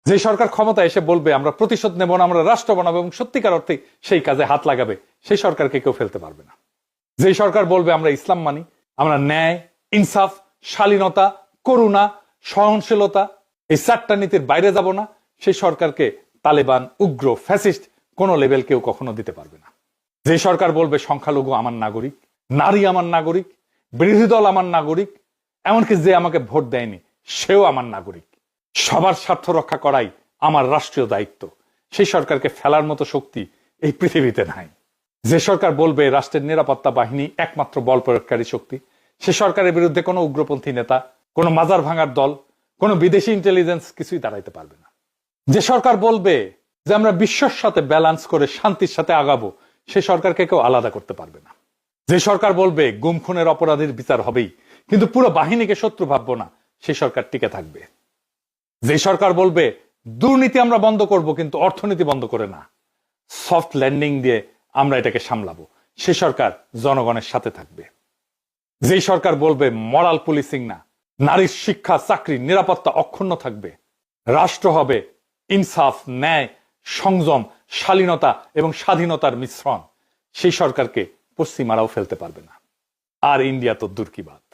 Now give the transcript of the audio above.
যে সরকার ক্ষমতা এসে বলবে আমরা প্রতিশোধ নেব না, আমরা রাষ্ট্র বানাবো এবং সত্যিকার অর্থে সেই কাজে হাত লাগাবে, সেই সরকারকে কেউ ফেলতে পারবে না। যে সরকার বলবে আমরা ইসলাম মানি, আমরা ন্যায়, ইনসাফ, শালীনতা, করুণা, সহনশীলতা এই চারটা নীতির বাইরে যাব না, সেই সরকারকে তালেবান, উগ্র, ফ্যাসিস্ট কোন লেভেল কেউ কখনো দিতে পারবে না। যে সরকার বলবে সংখ্যালঘু আমার নাগরিক, নারী আমার নাগরিক, বিরোধী দল আমার নাগরিক, এমনকি যে আমাকে ভোট দেয়নি সেও আমার নাগরিক, সবার স্বার্থ রক্ষা করাই আমার রাষ্ট্রীয় দায়িত্ব, সেই সরকারকে ফেলার মতো শক্তি এই পৃথিবীতে নাই। যে সরকার বলবে রাষ্ট্রের নিরাপত্তা বাহিনী একমাত্র বল প্রয়োগকারী শক্তি, সে সরকারের বিরুদ্ধে কোনো উগ্রপন্থী নেতা, কোনো মাজার ভাঙার দল, কোনো বিদেশি ইন্টেলিজেন্স কিছুই দাঁড়াইতে পারবে না। যে সরকার বলবে যে আমরা বিশ্বর সাথে ব্যালেন্স করে শান্তির সাথে আগাবো, সে সরকারকে কেউ আলাদা করতে পারবে না। যে সরকার বলবে গুম খুনের অপরাধীর বিচার হবেই, কিন্তু পুরো বাহিনীকে শত্রু ভাববো না, সেই সরকার টিকে থাকবে। যে সরকার বলবে দুর্নীতি আমরা বন্ধ করব কিন্তু অর্থনীতি বন্ধ করে না, সফট ল্যান্ডিং দিয়ে আমরা এটাকে সামলাবো, সে সরকার জনগণের সাথে থাকবে। যেই সরকার বলবে মরাল পুলিশিং না, নারীর শিক্ষা, চাকরি, নিরাপত্তা অক্ষুণ্ণ থাকবে, রাষ্ট্র হবে ইনসাফ, ন্যায়, সংযম, শালীনতা এবং স্বাধীনতার মিশ্রণ, সেই সরকারকে পশ্চিমারাও ফেলতে পারবে না। আর ইন্ডিয়া তো দূর কি বাত।